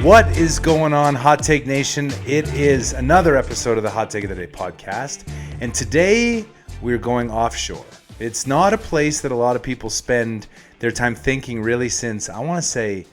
What is going on, Hot Take Nation? It is another episode of the Hot Take of the Day podcast, and today we're going offshore. It's not a place that a lot of people spend their time thinking really since, I want to say,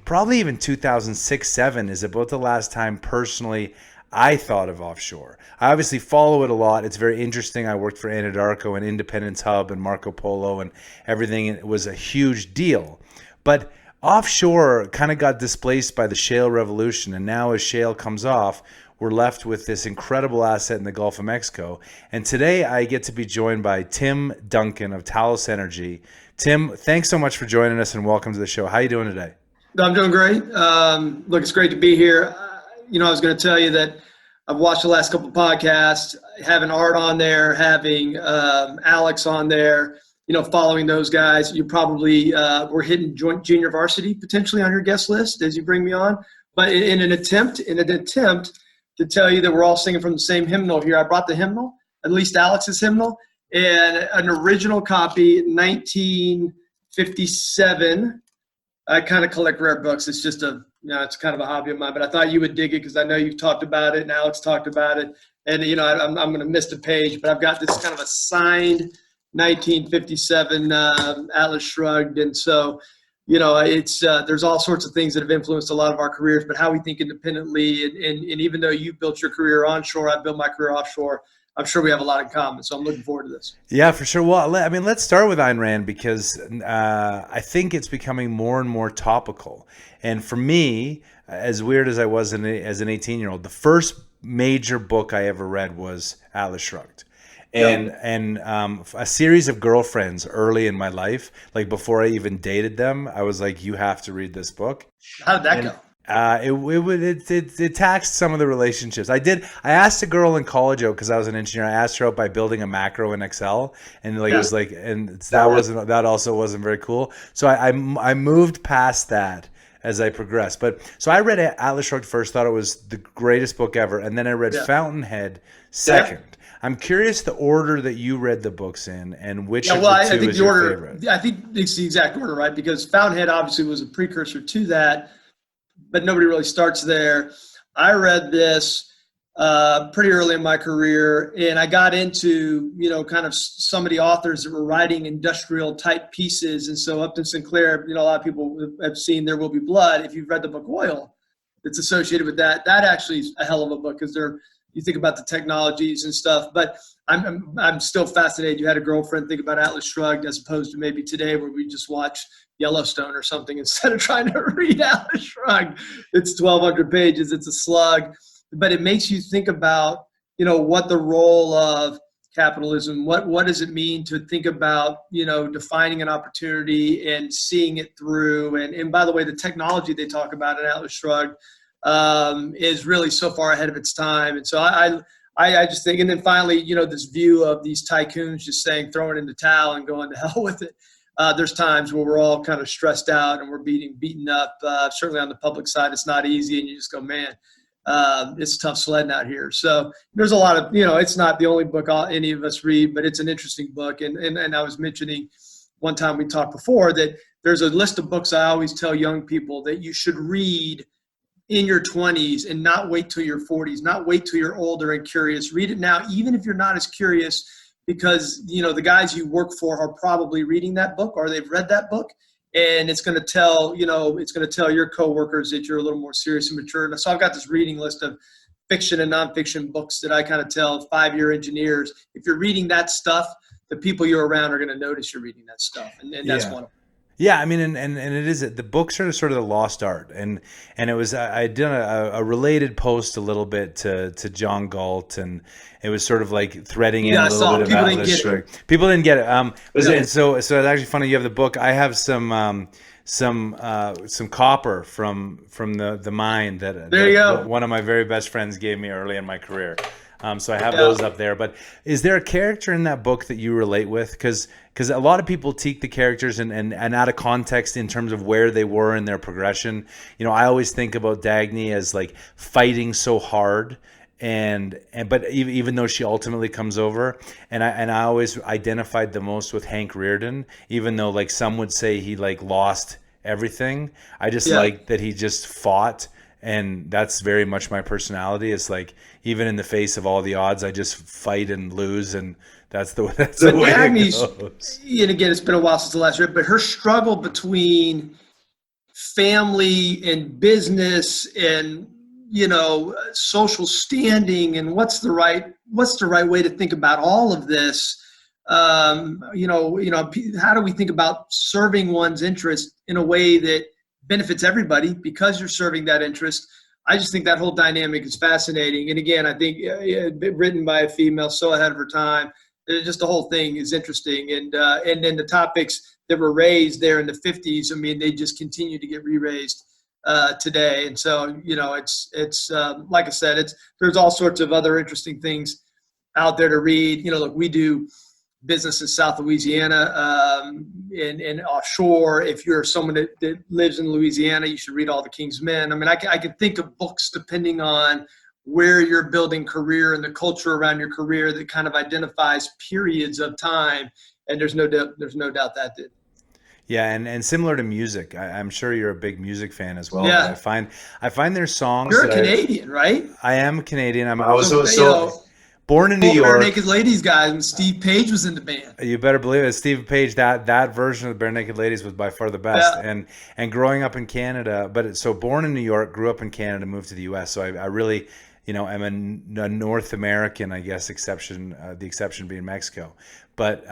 probably even 2006-07 is about the last time personally I thought of offshore. I obviously follow it a lot. It's very interesting. I worked for Anadarko and Independence Hub and Marco Polo and everything. It was a huge deal. But offshore kind of got displaced by the shale revolution, and now as shale comes off, we're left with this incredible asset in the Gulf of Mexico. And today I get to be joined by Tim Duncan of Talos Energy. Tim, thanks so much for joining us and welcome to the show. How are you doing today? I'm doing great. Look, it's great to be here. I was going to tell you that I've watched the last couple of podcasts, having Art on there, having Alex on there, following those guys. You probably were hitting joint junior varsity potentially on your guest list as you bring me on. But in an attempt to tell you that we're all singing from the same hymnal here, I brought the hymnal, at least Alex's hymnal, and an original copy, 1957. I kind of collect rare books. It's just it's kind of a hobby of mine, but I thought you would dig it because I know you've talked about it and Alex talked about it. And, I'm going to miss the page, but I've got this kind of a signed 1957 Atlas Shrugged. And so, it's there's all sorts of things that have influenced a lot of our careers, but how we think independently. And even though you built your career onshore, I built my career offshore. I'm sure we have a lot in common, so I'm looking forward to this. Yeah, for sure. Well, let's start with Ayn Rand because I think it's becoming more and more topical. And for me, as weird as I was as an 18-year-old, the first major book I ever read was Atlas Shrugged. And a series of girlfriends early in my life, like before I even dated them, I was like, you have to read this book. How did that go? It taxed some of the relationships. I asked a girl in college out because I was an engineer. I asked her out by building a macro in Excel, and it was like, and that also wasn't very cool. So I moved past that as I progressed. But so I read Atlas Shrugged first, thought it was the greatest book ever, and then I read Fountainhead second. Yeah. I'm curious the order that you read the books in, and which of the two is your favorite. I think it's the exact order, right? Because Fountainhead obviously was a precursor to that, but nobody really starts there. I read this pretty early in my career, and I got into, kind of some of the authors that were writing industrial type pieces. And so Upton Sinclair, a lot of people have seen There Will Be Blood. If you've read the book Oil that's associated with that actually is a hell of a book because you think about the technologies and stuff. But I'm still fascinated. You had a girlfriend, think about Atlas Shrugged as opposed to maybe today where we just watch Yellowstone or something instead of trying to read Atlas Shrugged. It's 1,200 pages. It's a slug. But it makes you think about, what the role of capitalism, what does it mean to think about, defining an opportunity and seeing it through. And by the way, the technology they talk about in Atlas Shrugged is really so far ahead of its time. And so I just think, and then finally, this view of these tycoons just saying, throw it in the towel and going to hell with it. There's times where we're all kind of stressed out and we're beaten up. Certainly on the public side, it's not easy. And you just go, man, it's tough sledding out here. So there's a lot of, it's not the only book any of us read, but it's an interesting book. And I was mentioning one time we talked before that there's a list of books I always tell young people that you should read in your 20s and not wait till your 40s, not wait till you're older and curious. Read it now, even if you're not as curious, because, the guys you work for are probably reading that book or they've read that book. And it's going to tell, your coworkers that you're a little more serious and mature. And so I've got this reading list of fiction and nonfiction books that I kind of tell 5-year engineers, if you're reading that stuff, the people you're around are going to notice you're reading that stuff. And that's one of them. Yeah, I mean, and it is the books are sort of the lost art, and it was I did a related post a little bit to John Galt, and it was sort of like threading in a little bit of Atlas Shrugged. People didn't get it. And so it's actually funny. You have the book. I have some copper from the mine that one of my very best friends gave me early in my career. So I have those up there. But is there a character in that book that you relate with? Because a lot of people take the characters and out of context in terms of where they were in their progression. I always think about Dagny as like fighting so hard, but even though she ultimately comes over, and I always identified the most with Hank Rearden, even though like some would say he like lost everything. I just like that he just fought And that's very much my personality. It's like, even in the face of all the odds, I just fight and lose, and that's the way it goes. And again, it's been a while since the last year, but her struggle between family and business and social standing and what's the right way to think about all of this. How do we think about serving one's interest in a way that benefits everybody because you're serving that interest? I just think that whole dynamic is fascinating. And again, I think written by a female, so ahead of her time. Just the whole thing is interesting. And then the topics that were raised there in the 50s, I mean, they just continue to get re-raised today. And so, it's like I said, there's all sorts of other interesting things out there to read. Look, we do business in South Louisiana, and offshore. If you're someone that lives in Louisiana, you should read all the King's Men. I mean, I can think of books depending on where you're building career and the culture around your career that kind of identifies periods of time. And there's no doubt that did. Yeah, and similar to music, I'm sure you're a big music fan as well. Yeah. I find there's songs. You're a Canadian, right? I am Canadian. I was born in New New York. Bare Naked Ladies guys, and Steve Page was in the band. You better believe it. Steve Page, that version of the Bare Naked Ladies was by far the best. Yeah. And growing up in Canada, so born in New York, grew up in Canada, moved to the U.S. So I really, I'm a North American, I guess, exception. The exception being Mexico. But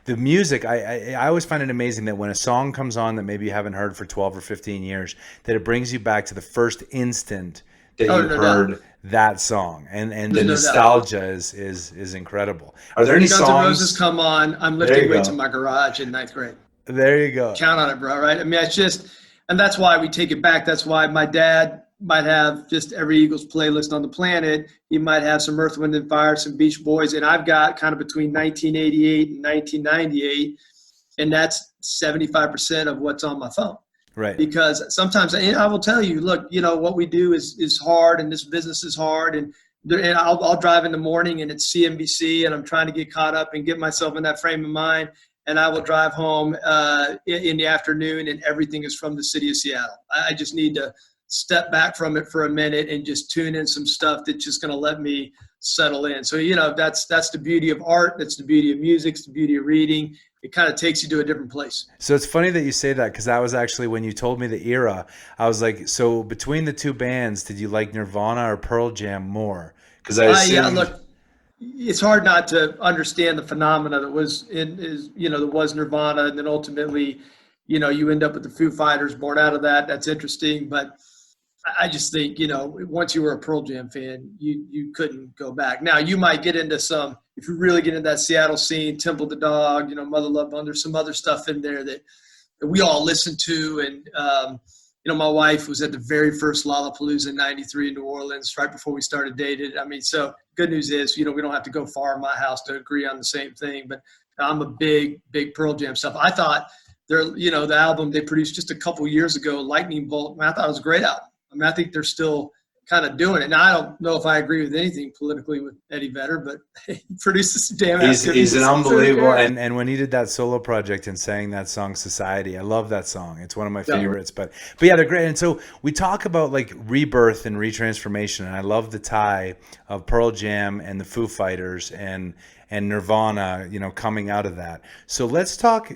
the music, I always find it amazing that when a song comes on that maybe you haven't heard for 12 or 15 years, that it brings you back to the first instant that you heard that song, and the nostalgia is incredible. Are there any songs? Guns N' Roses come on, I'm lifting weights in my garage in 9th grade. There you go. Count on it, bro. Right? I mean, it's just, and that's why we take it back. That's why my dad might have just every Eagles playlist on the planet. He might have some Earth, Wind and Fire, some Beach Boys, and I've got kind of between 1988 and 1998, and that's 75% of what's on my phone. Right. Because sometimes, and I will tell you, look, what we do is hard, and this business is hard, and I'll drive in the morning and it's CNBC, and I'm trying to get caught up and get myself in that frame of mind, and I will drive home in the afternoon, and everything is from the city of Seattle. I just need to step back from it for a minute and just tune in some stuff that's just going to let me settle in. So, that's the beauty of art. That's the beauty of music. It's the beauty of reading. It kind of takes you to a different place. So it's funny that you say that, because that was actually when you told me the era. I was like, so between the two bands, did you like Nirvana or Pearl Jam more? Because yeah, look, it's hard not to understand the phenomena that was that was Nirvana, and then ultimately, you end up with the Foo Fighters born out of that. That's interesting, but I just think, once you were a Pearl Jam fan, you couldn't go back. Now, you might get into if you really get into that Seattle scene, Temple the Dog, Mother Love Bone, there's some other stuff in there that we all listen to. And, my wife was at the very first Lollapalooza in '93 in New Orleans, right before we started dating. I mean, so good news is, we don't have to go far in my house to agree on the same thing. But I'm a big Pearl Jam stuff. I thought the album they produced just a couple years ago, Lightning Bolt, I thought it was a great album. I mean, I think they're still kind of doing it. Now, I don't know if I agree with anything politically with Eddie Vedder, but he produces some damn. He's an unbelievable. And when he did that solo project and sang that song "Society," I love that song. It's one of my favorites. But yeah, they're great. And so we talk about like rebirth and retransformation, and I love the tie of Pearl Jam and the Foo Fighters and Nirvana, coming out of that. So let's start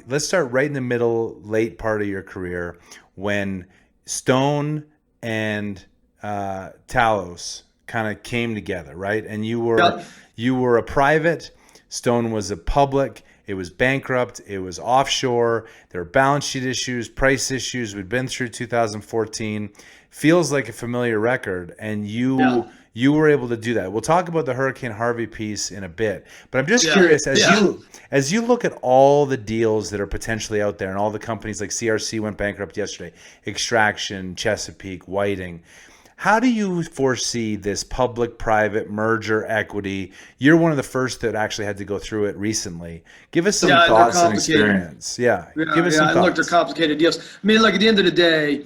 right in the middle, late part of your career, when Stone and Talos kind of came together, right? And you were a private, Stone was a public. It was bankrupt. It was offshore. There were balance sheet issues, price issues. We'd been through 2014. Feels like a familiar record, and you were able to do that. We'll talk about the Hurricane Harvey piece in a bit, but I'm just curious, as you look at all the deals that are potentially out there, and all the companies like CRC went bankrupt yesterday, Extraction, Chesapeake, Whiting, how do you foresee this public-private merger equity? You're one of the first that actually had to go through it recently. Give us some thoughts and experience. Give us some thoughts. Look, they're complicated deals. I mean, look, at the end of the day,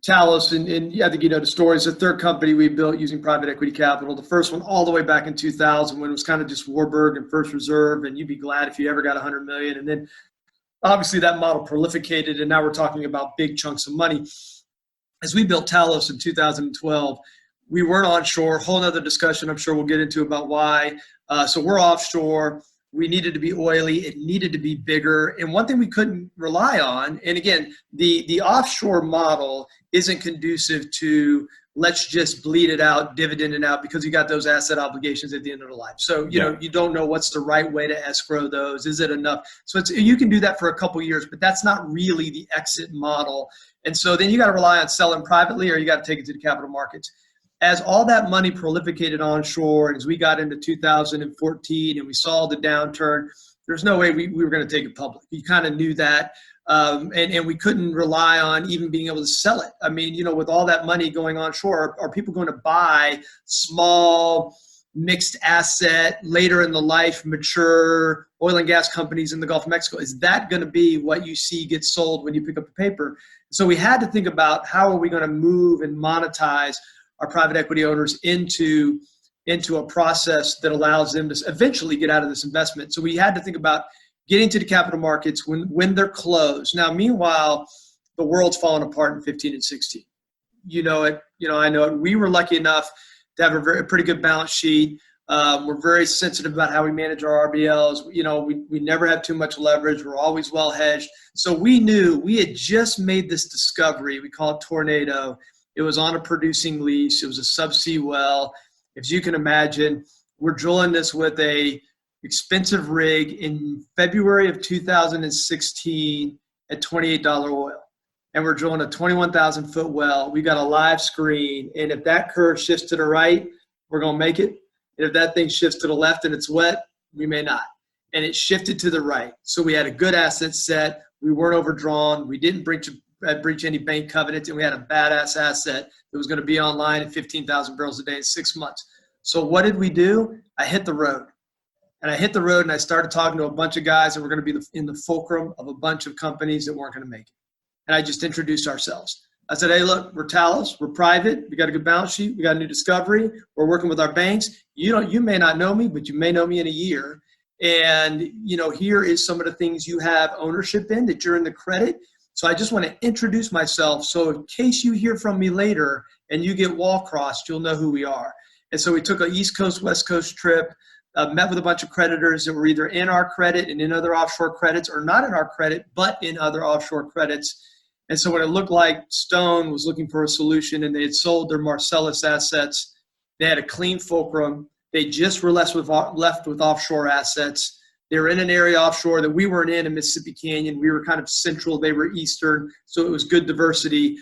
Talos, and I think you know the story, is the third company we built using private equity capital. The first one all the way back in 2000 when it was kind of just Warburg and First Reserve, and you'd be glad if you ever got $100 million. And then obviously that model prolificated, and now we're talking about big chunks of money. as we built Talos in 2012, we weren't onshore. Whole nother discussion I'm sure we'll get into about why. So we're offshore. We needed to be oily. It needed to be bigger. And one thing we couldn't rely on, and again, the offshore model isn't conducive to let's just bleed it out, dividend it out, because you got those asset obligations at the end of the life. So, you know, you don't know what's the right way to escrow those. Is it enough? So you can do that for a couple of years, but that's not really the exit model. And so then you got to rely on selling privately, or you got to take it to the capital markets. As all that money prolificated onshore, and as we got into 2014 and we saw the downturn, there's no way we were going to take it public. You kind of knew that. And we couldn't rely on even being able to sell it. I mean, you know, with all that money going onshore, are people going to buy small, mixed asset, later in the life, mature oil and gas companies in the Gulf of Mexico? Is that going to be what you see get sold when you pick up the paper? So we had to think about how are we going to move and monetize our private equity owners into a process that allows them to eventually get out of this investment. So we had to think about getting to the capital markets when they're closed. Now, meanwhile, the world's falling apart in 15 and 16. You know it. You know, I know it. We were lucky enough to have a pretty good balance sheet. We're very sensitive about how we manage our RBLs. You know, we never have too much leverage. We're always well hedged. So we knew we had just made this discovery. We call it Tornado. It was on a producing lease. It was a subsea well. As you can imagine, we're drilling this with a expensive rig in February of 2016 at $28 oil. And we're drilling a 21,000 foot well. We got a live screen. And if that curve shifts to the right, we're going to make it. And if that thing shifts to the left and it's wet, we may not. And it shifted to the right. So we had a good asset set. We weren't overdrawn. We didn't breach any bank covenants. And we had a badass asset that was going to be online at 15,000 barrels a day in 6 months. So what did we do? I hit the road. And I hit the road and I started talking to a bunch of guys that were going to be in the fulcrum of a bunch of companies that weren't going to make it. And I just introduced ourselves. I said, hey, look, we're Talos. We're private. We got a good balance sheet. We got a new discovery. We're working with our banks. You may not know me, but you may know me in a year. And, you know, here is some of the things you have ownership in that you're in the credit. So I just want to introduce myself. So in case you hear from me later and you get wall crossed, you'll know who we are. And so we took an East Coast, West Coast trip. Met with a bunch of creditors that were either in our credit and in other offshore credits, or not in our credit, but in other offshore credits. And so when it looked like Stone was looking for a solution and they had sold their Marcellus assets, they had a clean fulcrum. They just were left with offshore assets. They were in an area offshore that we weren't in Mississippi Canyon. We were kind of central. They were eastern. So it was good diversity.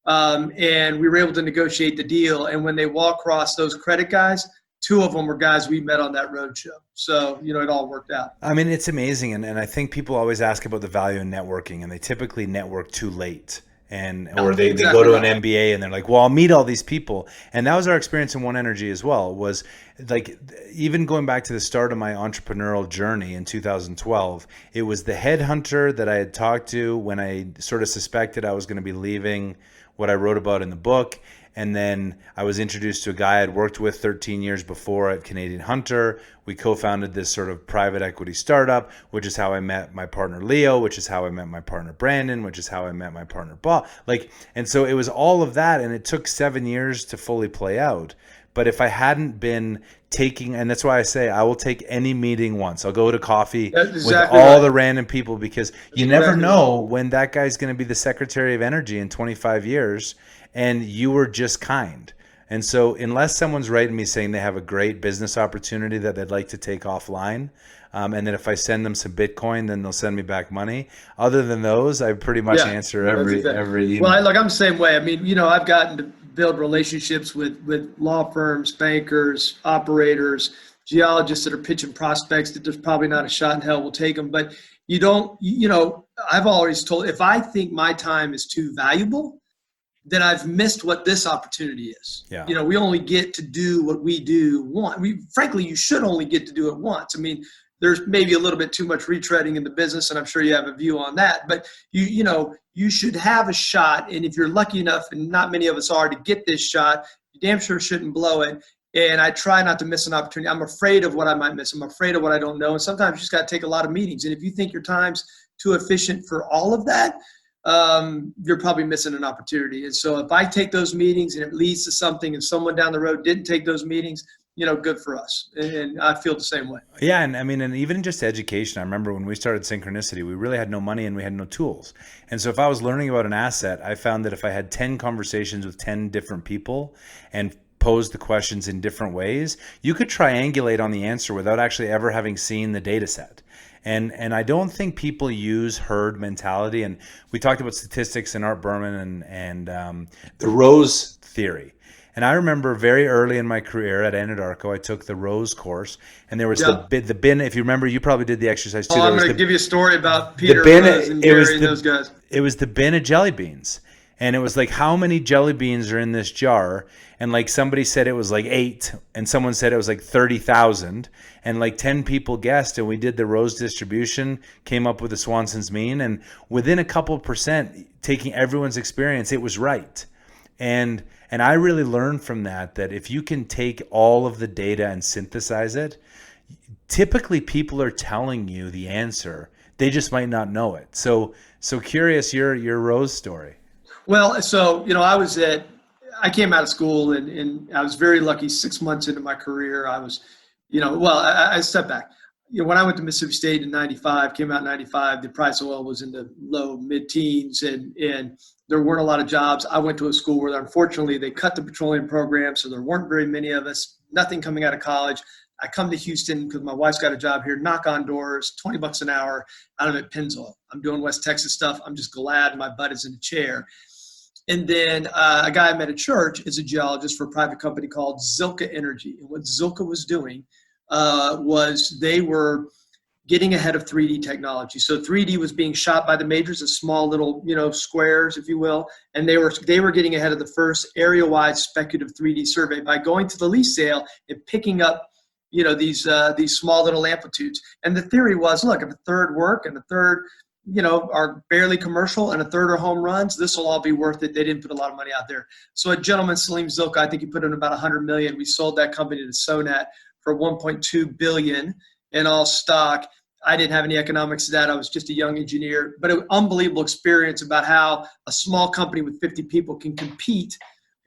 And we were able to negotiate the deal. And when they walk across those credit guys, 2 of them were guys we met on that road show. So, you know, it all worked out. I mean, it's amazing. And I think people always ask about the value in networking, and they typically network too late. Or they go to an MBA and they're like, well, I'll meet all these people. And that was our experience in One Energy as well, was like, even going back to the start of my entrepreneurial journey in 2012, it was the headhunter that I had talked to when I sort of suspected I was going to be leaving what I wrote about in the book. And then I was introduced to a guy I'd worked with 13 years before at Canadian Hunter. We co-founded this sort of private equity startup, which is how I met my partner Leo, which is how I met my partner Brandon, which is how I met my partner Bob. And so it was all of that, and it took 7 years to fully play out. But if I hadn't been taking, and that's why I say I will take any meeting once. I'll go to coffee with all the random people, because you never know when that guy's going to be the Secretary of Energy in 25 years. And you were just kind. And so unless someone's writing me saying they have a great business opportunity that they'd like to take offline, and that if I send them some Bitcoin, then they'll send me back money. Other than those, I pretty much answer every email. Well, I'm the same way. I mean, you know, I've gotten to build relationships with law firms, bankers, operators, geologists that are pitching prospects that there's probably not a shot in hell we'll take them. But you don't, you know, I've always told, if I think my time is too valuable, then I've missed what this opportunity is. Yeah. You know, we only get to do what we do once. Frankly, you should only get to do it once. I mean, there's maybe a little bit too much retreading in the business, and I'm sure you have a view on that. But you know, you should have a shot, and if you're lucky enough, and not many of us are, to get this shot, you damn sure shouldn't blow it. And I try not to miss an opportunity. I'm afraid of what I might miss. I'm afraid of what I don't know. And sometimes you just got to take a lot of meetings. And if you think your time's too efficient for all of that, you're probably missing an opportunity. And so if I take those meetings and it leads to something and someone down the road didn't take those meetings, good for us. And I feel the same way. Yeah, and I mean, and even just education, I remember when we started Synchronicity, we really had no money and we had no tools. And so if I was learning about an asset, I found that if I had 10 conversations with 10 different people and posed the questions in different ways, you could triangulate on the answer without actually ever having seen the data set. And I don't think people use herd mentality. And we talked about statistics in Art Berman and the Rose theory. And I remember very early in my career at Anadarko, I took the Rose course, and there was the bin. If you remember, you probably did the exercise too. I'm going to give you a story about Peter Rose and Gary and those guys. It was the bin of jelly beans. And it was like, how many jelly beans are in this jar? And like somebody said it was like 8, and someone said it was like 30,000. And like 10 people guessed, and we did the Rose distribution, came up with the Swanson's mean. And within a couple of percent, taking everyone's experience, it was right. And I really learned from that if you can take all of the data and synthesize it, typically people are telling you the answer. They just might not know it. So curious your Rose story. Well, so, I came out of school and I was very lucky. 6 months into my career, I was, I stepped back. When I went to Mississippi State in 95, came out in 95, the price of oil was in the low mid-teens and there weren't a lot of jobs. I went to a school where unfortunately they cut the petroleum program, so there weren't very many of us, nothing coming out of college. I come to Houston because my wife's got a job here, knock on doors, $20 an hour, I'm at Pennzoil. I'm doing West Texas stuff. I'm just glad my butt is in a chair. And then a guy I met at church is a geologist for a private company called Talos Energy. And what Zilka was doing was they were getting ahead of 3D technology. So 3D was being shot by the majors as small little, squares, if you will. And they were getting ahead of the first area-wide speculative 3D survey by going to the lease sale and picking up, these small little amplitudes. And the theory was, look, if a third work and a third, are barely commercial and a third are home runs, this will all be worth it. They didn't put a lot of money out there. So a gentleman, Salim Zilka, I think he put in about 100 million. We sold that company to Sonat for 1.2 billion in all stock. I didn't have any economics to that. I was just a young engineer, but an unbelievable experience about how a small company with 50 people can compete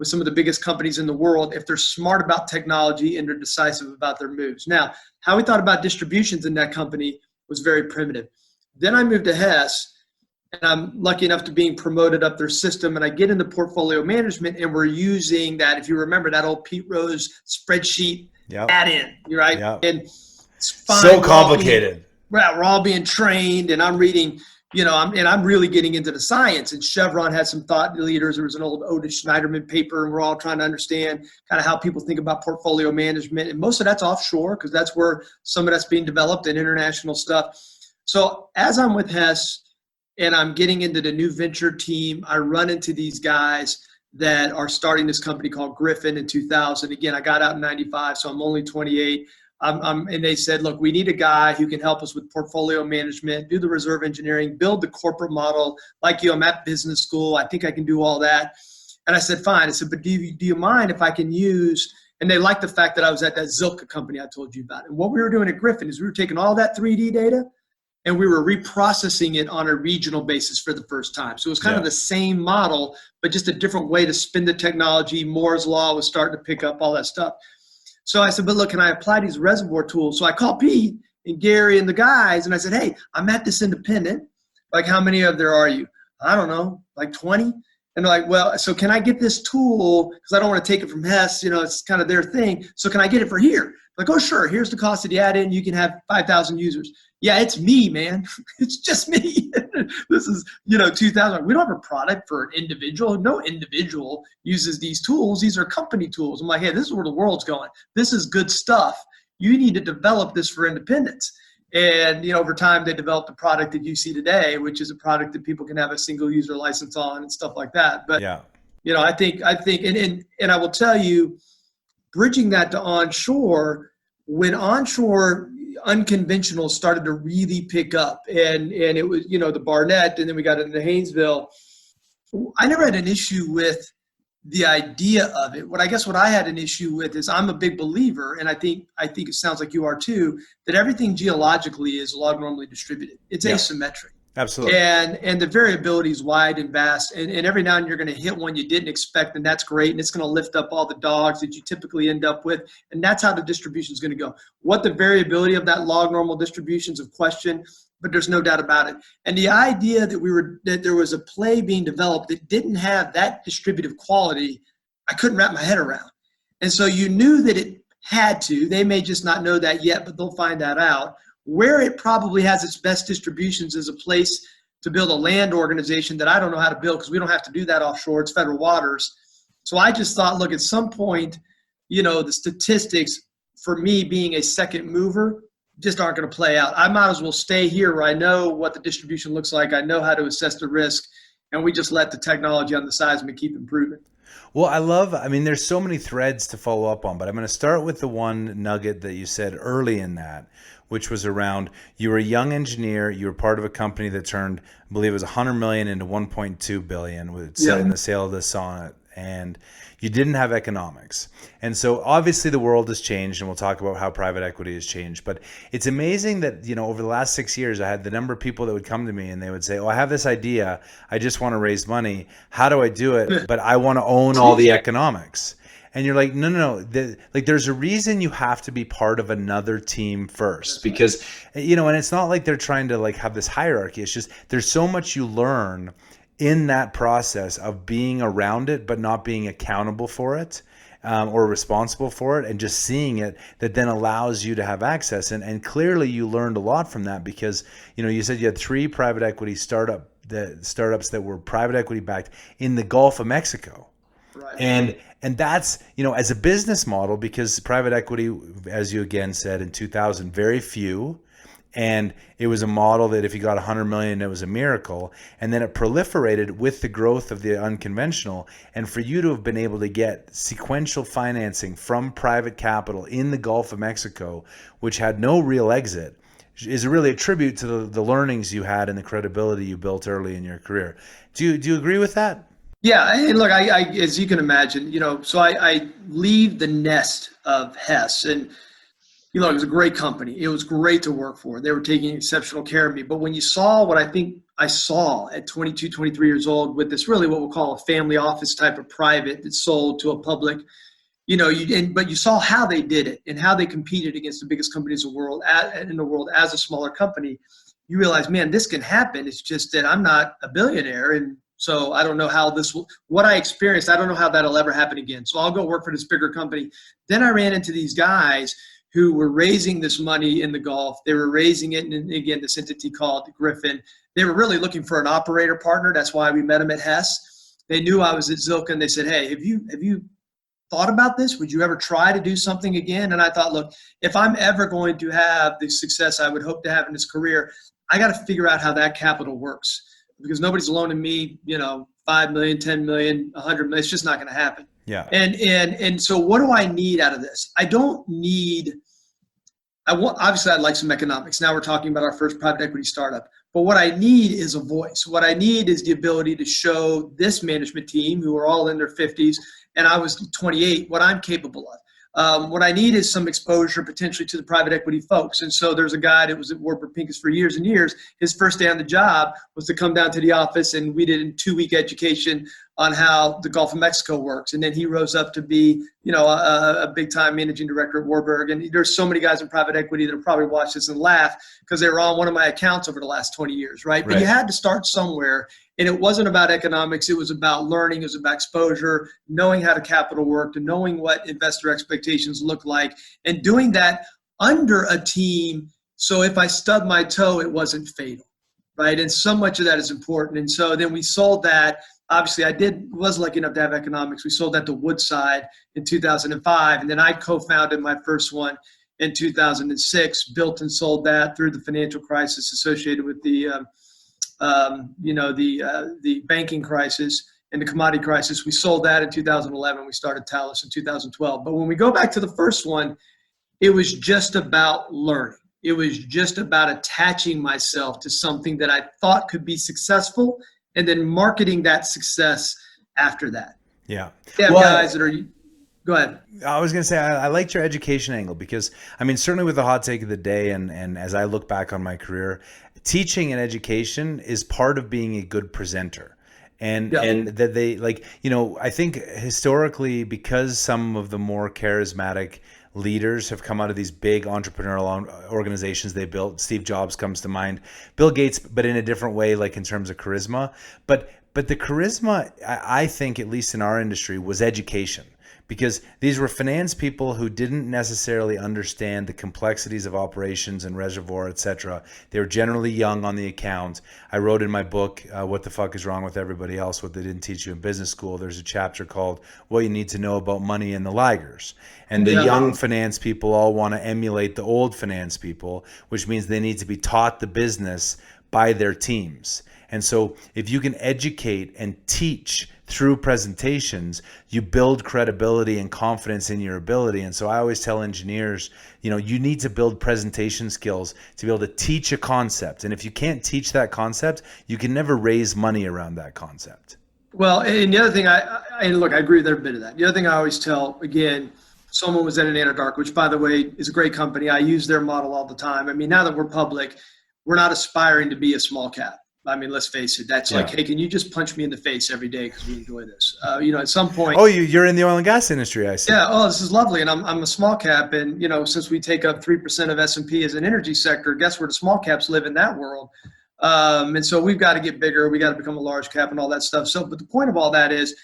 with some of the biggest companies in the world if they're smart about technology and they're decisive about their moves. Now, how we thought about distributions in that company was very primitive. Then I moved to Hess, and I'm lucky enough to being promoted up their system, and I get into portfolio management, and we're using that, if you remember, that old Pete Rose spreadsheet add-in, right? Yep. And it's fine. So complicated. We're all being trained, and I'm reading, I'm really getting into the science. And Chevron had some thought leaders. There was an old Otis Schneiderman paper, and we're all trying to understand kind of how people think about portfolio management. And most of that's offshore because that's where some of that's being developed in international stuff. So as I'm with Hess and I'm getting into the new venture team, I run into these guys that are starting this company called Griffin in 2000. Again, I got out in 95, so I'm only 28. And they said, look, we need a guy who can help us with portfolio management, do the reserve engineering, build the corporate model. Like you, I'm at business school. I think I can do all that. And I said, fine. I said, but do you mind if I can use, and they liked the fact that I was at that Zilka company I told you about. And what we were doing at Griffin is we were taking all that 3D data and we were reprocessing it on a regional basis for the first time. So it was kind of the same model, but just a different way to spin the technology. Moore's Law was starting to pick up all that stuff. So I said, but look, can I apply these reservoir tools? So I called Pete and Gary and the guys, and I said, hey, I'm at this independent. Like, how many of there are you? I don't know, like 20? And they're like, well, so can I get this tool? Because I don't want to take it from Hess. It's kind of their thing. So can I get it for here? Like, oh, sure. Here's the cost of the add-in. You can have 5,000 users. Yeah, it's me, man. It's just me. This is, 2000. We don't have a product for an individual. No individual uses these tools. These are company tools. I'm like, hey, this is where the world's going. This is good stuff. You need to develop this for independence. And, over time, they developed a product that you see today, which is a product that people can have a single user license on and stuff like that. But, I think, and I will tell you, bridging that to onshore, when onshore unconventional started to really pick up and it was, the Barnett, and then we got into Haynesville, I never had an issue with the idea of it. What I had an issue with is I'm a big believer, and I think it sounds like you are too, that everything geologically is log normally distributed. It's asymmetric. Absolutely. And the variability is wide and vast. And every now and then you're going to hit one you didn't expect, and that's great. And it's going to lift up all the dogs that you typically end up with. And that's how the distribution is going to go. What the variability of that log normal distributions of question, but there's no doubt about it. And the idea that there was a play being developed that didn't have that distributive quality, I couldn't wrap my head around. And so you knew that it had to. They may just not know that yet, but they'll find that out. Where it probably has its best distributions is a place to build a land organization that I don't know how to build, because we don't have to do that offshore. It's federal waters. So I just thought, look, at some point, the statistics for me being a second mover just aren't going to play out. I might as well stay here where I know what the distribution looks like. I know how to assess the risk, and we just let the technology on the seismic keep improving. Well, there's so many threads to follow up on, but I'm going to start with the one nugget that you said early in that, which was around, you were a young engineer, you were part of a company that turned, I believe it was 100 million into 1.2 billion with in the sale of the Sonnet, and you didn't have economics. And so obviously the world has changed, and we'll talk about how private equity has changed, but it's amazing that, over the last 6 years, I had the number of people that would come to me and they would say, I have this idea, I just want to raise money. How do I do it? But I want to own all the economics. And you're like, no. There's a reason you have to be part of another team first, because, and it's not like they're trying to have this hierarchy. It's just, there's so much you learn in that process of being around it, but not being accountable for it, or responsible for it, and just seeing it, that then allows you to have access. And clearly you learned a lot from that, because, you said you had 3 private equity startups that were private equity backed in the Gulf of Mexico. Right. And that's, as a business model, because private equity, as you again said, in 2000, very few. And it was a model that if you got 100 million, it was a miracle. And then it proliferated with the growth of the unconventional. And for you to have been able to get sequential financing from private capital in the Gulf of Mexico, which had no real exit, is really a tribute to the learnings you had and the credibility you built early in your career. Do you agree with that? Yeah, and look, I as you can imagine, so I leave the nest of Hess, and it was a great company. It was great to work for. They were taking exceptional care of me. But when you saw what I think I saw at 22, 23 years old, with this really what we'll call a family office type of private that sold to a public, but you saw how they did it and how they competed against the biggest companies in the world as a smaller company. You realize, man, this can happen. It's just that I'm not a billionaire, and so I don't know how what I experienced, I don't know how that'll ever happen again. So I'll go work for this bigger company. Then I ran into these guys who were raising this money in the Gulf. They were raising it in, again, this entity called Griffin. They were really looking for an operator partner. That's why we met them at Hess. They knew I was at Zilka, and they said, hey, have you thought about this? Would you ever try to do something again? And I thought, look, if I'm ever going to have the success I would hope to have in this career, I got to figure out how that capital works, because nobody's loaning me, 5 million, 10 million, 100 million. It's just not going to happen. Yeah. And so what do I need out of this? Obviously I'd like some economics. Now we're talking about our first private equity startup, but what I need is a voice. What I need is the ability to show this management team, who are all in their 50s, and I was 28, what I'm capable of. What I need is some exposure potentially to the private equity folks. And so there's a guy that was at Warburg Pincus for years and years. His first day on the job was to come down to the office, and we did a 2-week education on how the Gulf of Mexico works. And then he rose up to be, a big-time managing director at Warburg. And there's so many guys in private equity that will probably watch this and laugh, because they were on one of my accounts over the last 20 years, right? But you had to start somewhere. And it wasn't about economics. It was about learning. It was about exposure, knowing how the capital worked, and knowing what investor expectations look like, and doing that under a team. So if I stubbed my toe, it wasn't fatal, right? And so much of that is important. And so then we sold that. Obviously, was lucky enough to have economics. We sold that to Woodside in 2005. And then I co-founded my first one in 2006, built and sold that through the financial crisis associated with the banking crisis and the commodity crisis. We sold that in 2011. We started Talos in 2012. But when we go back to the first one, it was just about learning. It was just about attaching myself to something that I thought could be successful, and then marketing that success after that. Yeah. Guys that are. Go ahead. I was going to say, I liked your education angle, because, certainly with the hot take of the day, and as I look back on my career, teaching and education is part of being a good presenter. And Yeah. and that they, like, I think historically, because some of the more charismatic leaders have come out of these big entrepreneurial organizations they built. Steve Jobs comes to mind, Bill Gates, but in a different way, like in terms of charisma. But the charisma, I think, at least in our industry, was education. Because these were finance people who didn't necessarily understand the complexities of operations and reservoir, et cetera. They were generally young on the account. I wrote in my book, What the Fuck is Wrong with Everybody Else, What They Didn't Teach You in Business School. There's a chapter called What You Need to Know About Money and the Laggers. And the young finance people all want to emulate the old finance people, which means they need to be taught the business by their teams. And so if you can educate and teach through presentations, you build credibility and confidence in your ability. And so I always tell engineers, you need to build presentation skills to be able to teach a concept. And if you can't teach that concept, you can never raise money around that concept. Well, and the other thing, I agree with every bit of that. The other thing I always tell, again, someone was at an Anadarko, which, by the way, is a great company. I use their model all the time. I mean, now that we're public, we're not aspiring to be a small cap. I mean, let's face it. That's like, hey, can you just punch me in the face every day because we enjoy this? At some point. Oh, you're in the oil and gas industry, I see. Yeah. Oh, this is lovely. And I'm a small cap. And, since we take up 3% of S&P as an energy sector, guess where the small caps live in that world? And so we've got to get bigger. We got to become a large cap and all that stuff. So, but the point of all that is,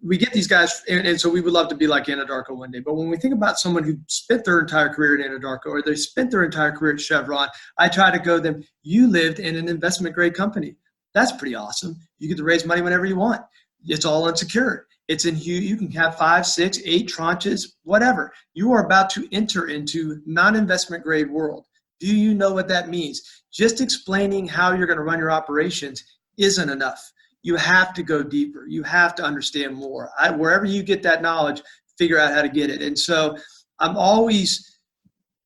we get these guys, and so we would love to be like Anadarko one day. But when we think about someone who spent their entire career at Anadarko, or they spent their entire career at Chevron, I try to go them, you lived in an investment grade company. That's pretty awesome. You get to raise money whenever you want. It's all unsecured. It's in you can have 5, 6, 8 tranches, whatever. You are about to enter into non-investment grade world. Do you know what that means? Just explaining how you're going to run your operations isn't enough. You have to go deeper. You have to understand more. Wherever you get that knowledge, figure out how to get it. And so I'm always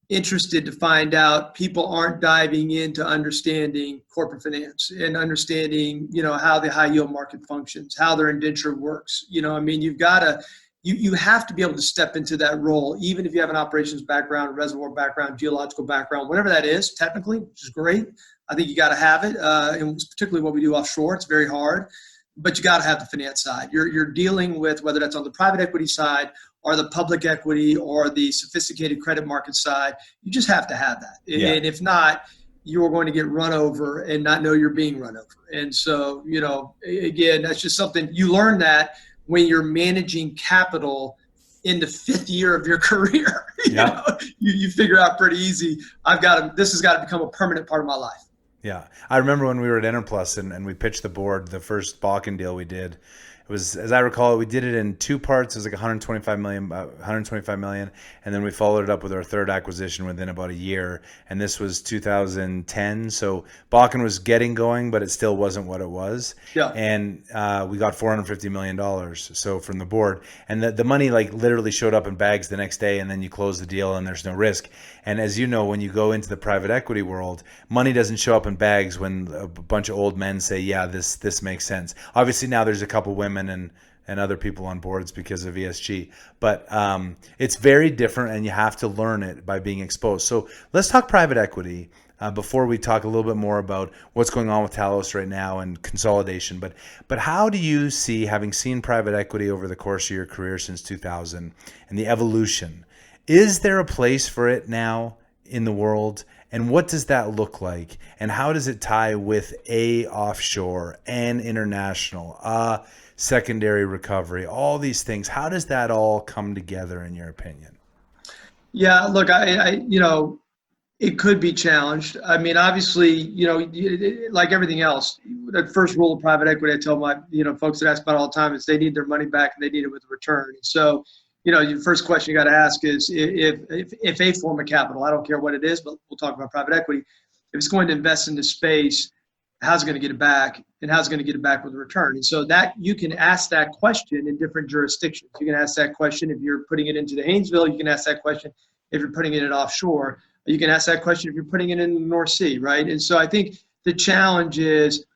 interested to find out people aren't diving into understanding corporate finance and understanding, how the high yield market functions, how their indenture works. You have to be able to step into that role, even if you have an operations background, reservoir background, geological background, whatever that is, technically, which is great. I think you got to have it, and particularly what we do offshore. It's very hard, but you got to have the finance side. You're dealing with, whether that's on the private equity side or the public equity or the sophisticated credit market side. You just have to have that, and if not, you're going to get run over and not know you're being run over. And so, again, that's just something you learn that when you're managing capital in the 5th year of your career. You figure out pretty easy. This has got to become a permanent part of my life. Yeah. I remember when we were at Enerplus and we pitched the board, the first Bakken deal we did. It was, as I recall, we did it in 2 parts. It was like 125 million, and then we followed it up with our third acquisition within about a year. And this was 2010, so Bakken was getting going, but it still wasn't what it was. Yeah. And we got $450 million, so from the board, and the money like literally showed up in bags the next day, and then you close the deal, and there's no risk. And as you know, when you go into the private equity world, money doesn't show up in bags when a bunch of old men say, yeah, this makes sense. Obviously now there's a couple women and other people on boards because of ESG, but it's very different, and you have to learn it by being exposed. So let's talk private equity before we talk a little bit more about what's going on with Talos right now and consolidation. But how do you see, having seen private equity over the course of your career since 2000 and the evolution, is there a place for it now in the world? And what does that look like? And how does it tie with offshore and international, secondary recovery, all these things? How does that all come together in your opinion? Yeah, look, it could be challenged. I mean, obviously, like everything else, the first rule of private equity, I tell my, folks that ask about it all the time, is they need their money back and they need it with a return. And so, your first question you got to ask is if a form of capital, I don't care what it is, but we'll talk about private equity, if it's going to invest in this space, how's it going to get it back, and how's it going to get it back with a return? And so that you can ask that question in different jurisdictions. You can ask that question if you're putting it into the Haynesville. You can ask that question if you're putting it in offshore. You can ask that question if you're putting it in the North Sea, right? And so I think the challenge is,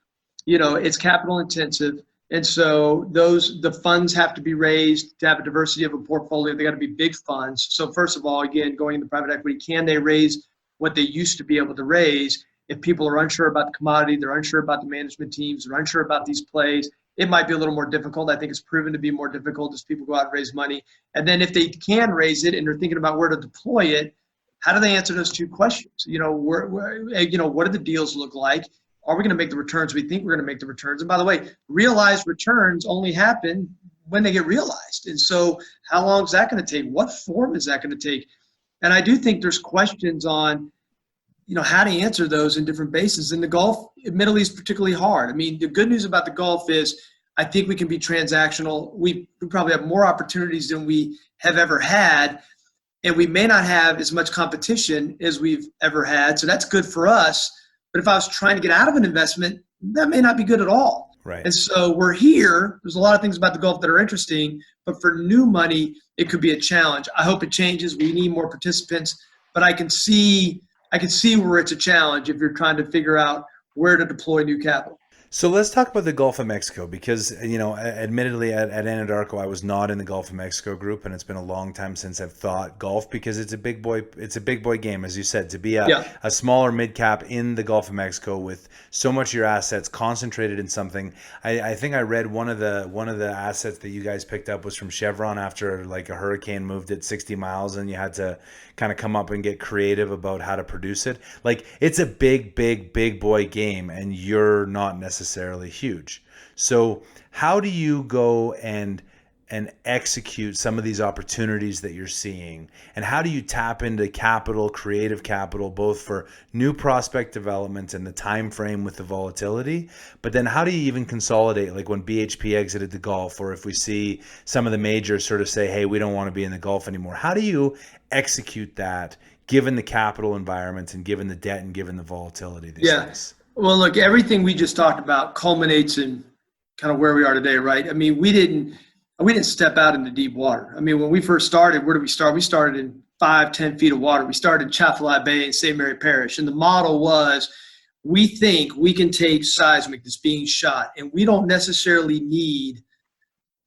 it's capital intensive. And so the funds have to be raised to have a diversity of a portfolio. They got to be big funds. So first of all, again, going into private equity, can they raise what they used to be able to raise? If people are unsure about the commodity, they're unsure about the management teams, they're unsure about these plays, it might be a little more difficult. I think it's proven to be more difficult as people go out and raise money. And then if they can raise it and they're thinking about where to deploy it, how do they answer those two questions? What do the deals look like? Are we going to make the returns we think we're going to make the returns? And by the way, realized returns only happen when they get realized. And so how long is that going to take? What form is that going to take? And I do think there's questions on, how to answer those in different basins. In the Gulf, admittedly, is particularly hard. I mean, the good news about the Gulf is I think we can be transactional. We probably have more opportunities than we have ever had, and we may not have as much competition as we've ever had. So that's good for us. But if I was trying to get out of an investment, that may not be good at all. Right. And so we're here. There's a lot of things about the Gulf that are interesting, but for new money, it could be a challenge. I hope it changes. We need more participants, but I can see where it's a challenge if you're trying to figure out where to deploy new capital. So let's talk about the Gulf of Mexico because, admittedly at Anadarko, I was not in the Gulf of Mexico group, and it's been a long time since I've thought golf because it's a big boy game, as you said, to be a smaller mid cap in the Gulf of Mexico with so much of your assets concentrated in something. I think I read one of the assets that you guys picked up was from Chevron after like a hurricane moved it 60 miles and you had to kind of come up and get creative about how to produce it. Like it's a big boy game and you're not necessarily huge. So how do you go and execute some of these opportunities that you're seeing? And how do you tap into capital, creative capital, both for new prospect development and the time frame with the volatility? But then how do you even consolidate, like when BHP exited the Gulf, or if we see some of the majors sort of say, hey, we don't want to be in the Gulf anymore? How do you execute that given the capital environment and given the debt and given the volatility these days? Well, look, everything we just talked about culminates in kind of where we are today, right? I mean, we didn't step out into deep water. I mean, when we first started, where did we start? We started in 5-10 feet of water. We started in Chaffalay Bay in St. Mary Parish. And the model was, we think we can take seismic that's being shot, and we don't necessarily need,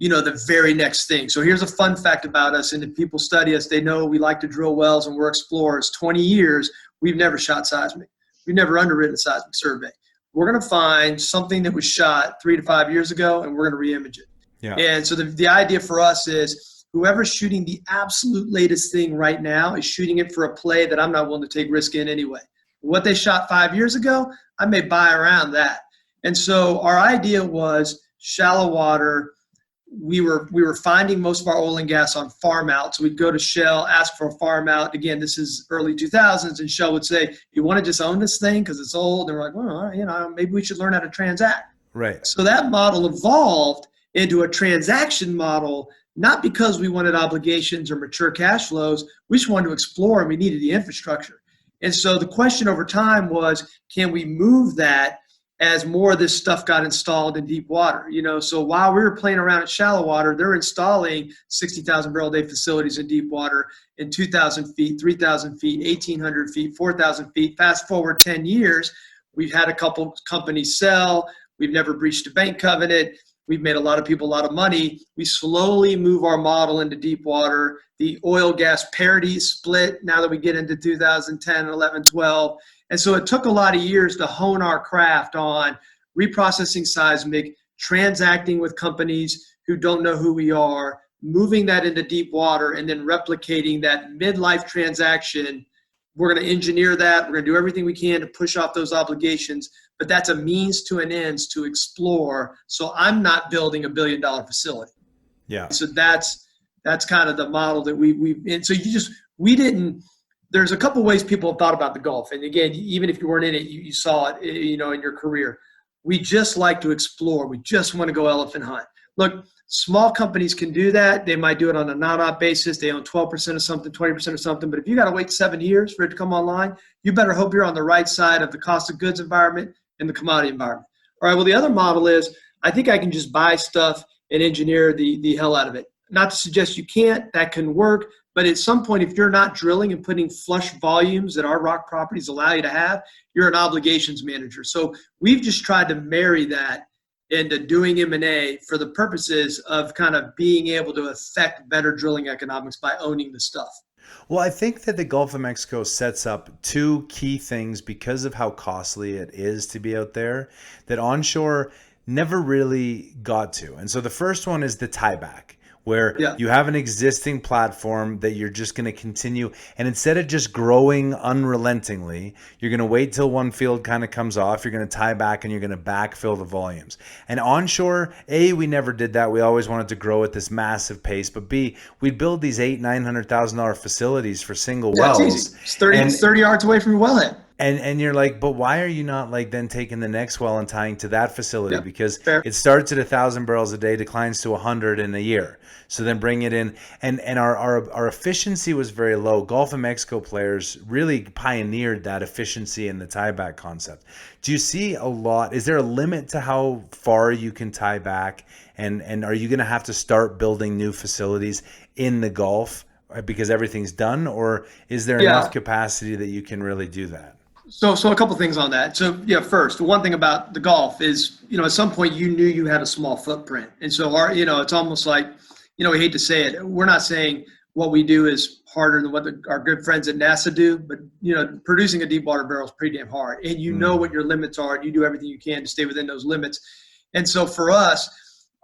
the very next thing. So here's a fun fact about us. And if people study us, they know we like to drill wells and we're explorers. 20 years, we've never shot seismic. We've never underwritten a seismic survey. We're going to find something that was shot 3 to 5 years ago, and we're going to re-image it. Yeah. And so the idea for us is whoever's shooting the absolute latest thing right now is shooting it for a play that I'm not willing to take risk in anyway. What they shot 5 years ago, I may buy around that. And so our idea was shallow water. We were finding most of our oil and gas on farm out. So we'd go to Shell, ask for a farm out. Again, this is early 2000s, and Shell would say, you want to just own this thing because it's old? And we're like, well, maybe we should learn how to transact. Right. So that model evolved into a transaction model, not because we wanted obligations or mature cash flows. We just wanted to explore, and we needed the infrastructure. And so the question over time was, can we move that as more of this stuff got installed in deep water? So while we were playing around at shallow water, they're installing 60,000 barrel a day facilities in deep water in 2,000 feet, 3,000 feet, 1,800 feet, 4,000 feet. Fast forward 10 years, we've had a couple companies sell. We've never breached a bank covenant. We've made a lot of people a lot of money. We slowly move our model into deep water. The oil gas parity split now that we get into 2010, 11, 12. And so it took a lot of years to hone our craft on reprocessing seismic, transacting with companies who don't know who we are, moving that into deep water, and then replicating that midlife transaction. We're going to engineer that. We're going to do everything we can to push off those obligations, but that's a means to an end to explore. So I'm not building $1 billion facility. Yeah. So that's kind of the model that we didn't. There's a couple ways people have thought about the Gulf. And again, even if you weren't in it, you saw it, in your career. We just like to explore. We just want to go elephant hunt. Look, small companies can do that. They might do it on a non-op basis. They own 12% of something, 20% of something. But if you got to wait 7 years for it to come online, you better hope you're on the right side of the cost of goods environment and the commodity environment. All right, well, the other model is I think I can just buy stuff and engineer the hell out of it. Not to suggest you can't. That can work. But at some point, if you're not drilling and putting flush volumes that our rock properties allow you to have, you're an obligations manager. So we've just tried to marry that into doing M&A for the purposes of kind of being able to affect better drilling economics by owning the stuff. Well, I think that the Gulf of Mexico sets up two key things because of how costly it is to be out there that onshore never really got to. And so the first one is the tieback, where Yeah. you have an existing platform that you're just going to continue. And instead of just growing unrelentingly, you're going to wait till one field kind of comes off. You're going to tie back and you're going to backfill the volumes. And onshore, A, we never did that. We always wanted to grow at this massive pace. But B, we'd build these $800,000-$900,000 facilities for single Yeah, it's wells. easy. It's 30 yards away from your wellhead. And you're like, but why are you not like then taking the next well and tying to that facility? Yeah, Because fair. it starts at 1,000 barrels a day, declines to 100 in a year. So then bring it in, and our efficiency was very low. Gulf of Mexico players really pioneered that efficiency and the tieback concept. Do you see a lot? Is there a limit to how far you can tie back? And are you going to have to start building new facilities in the Gulf because everything's done, or is there enough capacity that you can really do that? So a couple things on that. So yeah, first, one thing about the Gulf is, at some point you knew you had a small footprint. And so it's almost like, we hate to say it. We're not saying what we do is harder than what our good friends at NASA do, but, producing a deep water barrel is pretty damn hard. And you know what your limits are, and you do everything you can to stay within those limits. And so for us,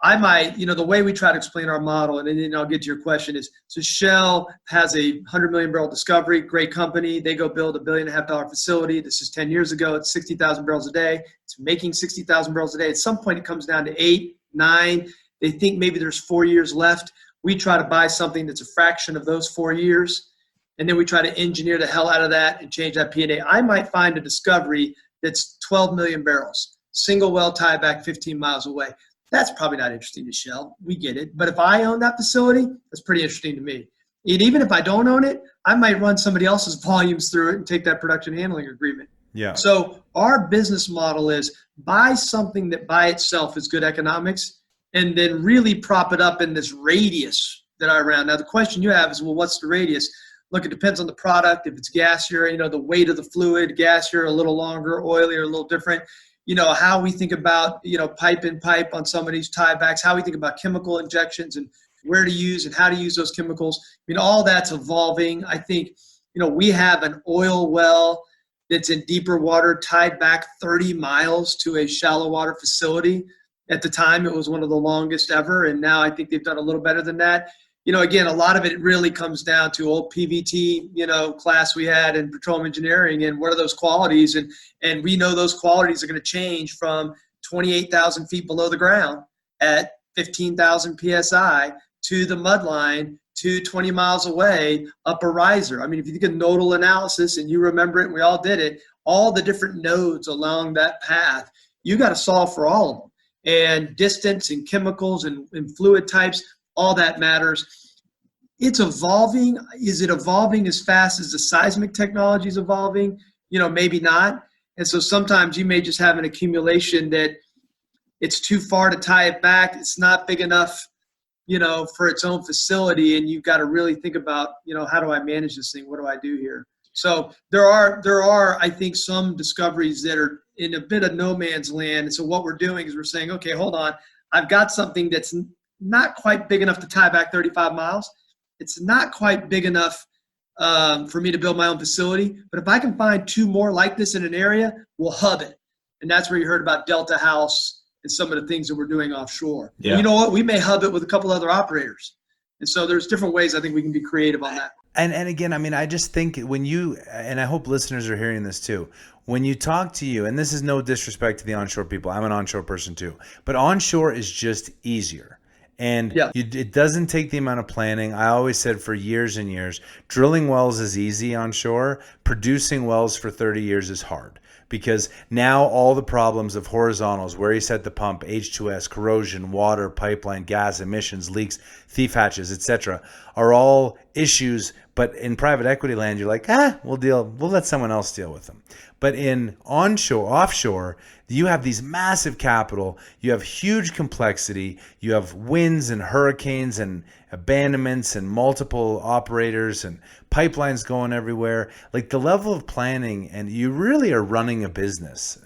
I might, the way we try to explain our model, and then I'll get to your question, is so Shell has a 100 million barrel discovery, great company. They go build $1.5 billion facility. This is 10 years ago. It's 60,000 barrels a day. It's making 60,000 barrels a day. At some point, it comes down to 8, 9. They think maybe there's 4 years left. We try to buy something that's a fraction of those 4 years, and then we try to engineer the hell out of that and change that P&A. I might find a discovery that's 12 million barrels, single well tieback 15 miles away. That's probably not interesting to Shell. We get it. But if I own that facility, that's pretty interesting to me. And even if I don't own it, I might run somebody else's volumes through it and take that production handling agreement. Yeah. So our business model is buy something that by itself is good economics and then really prop it up in this radius that I ran. Now, the question you have is, well, what's the radius? Look, it depends on the product. If it's gassier, the weight of the fluid, gassier, a little longer, oilier, a little different. How we think about, pipe in pipe on some of these tiebacks, how we think about chemical injections and where to use and how to use those chemicals. All that's evolving. I think, we have an oil well that's in deeper water tied back 30 miles to a shallow water facility. At the time, it was one of the longest ever. And now I think they've done a little better than that. Again, a lot of it really comes down to old PVT, class we had in petroleum engineering and what are those qualities. And we know those qualities are going to change from 28,000 feet below the ground at 15,000 PSI to the mud line to 20 miles away up a riser. If you think of nodal analysis and you remember it, and we all did it, all the different nodes along that path, you got to solve for all of them. And distance and chemicals and fluid types, all that matters. It's evolving. Is it evolving as fast as the seismic technology is evolving? Maybe not. And so sometimes you may just have an accumulation that it's too far to tie it back. It's not big enough, for its own facility. And you've got to really think about, how do I manage this thing? What do I do here? So there are, I think, some discoveries that are in a bit of no man's land. And so what we're doing is we're saying, okay, hold on. I've got something that's not quite big enough to tie back 35 miles. It's not quite big enough for me to build my own facility. But if I can find 2 more like this in an area, we'll hub it. And that's where you heard about Delta House and some of the things that we're doing offshore. Yeah. And you know what? We may hub it with a couple other operators. And so there's different ways I think we can be creative on that. And again, I just think when you, and I hope listeners are hearing this too, when you talk to you, and this is no disrespect to the onshore people, I'm an onshore person too, but onshore is just easier. And it doesn't take the amount of planning. I always said for years and years, drilling wells is easy onshore. Producing wells for 30 years is hard. Because now all the problems of horizontals, where you set the pump, H2S, corrosion, water, pipeline, gas, emissions, leaks, thief hatches, etc., are all issues. But in private equity land, you're like, we'll let someone else deal with them. But in offshore, you have these massive capital, you have huge complexity, you have winds and hurricanes and abandonments and multiple operators and pipelines going everywhere. Like the level of planning, and you really are running a business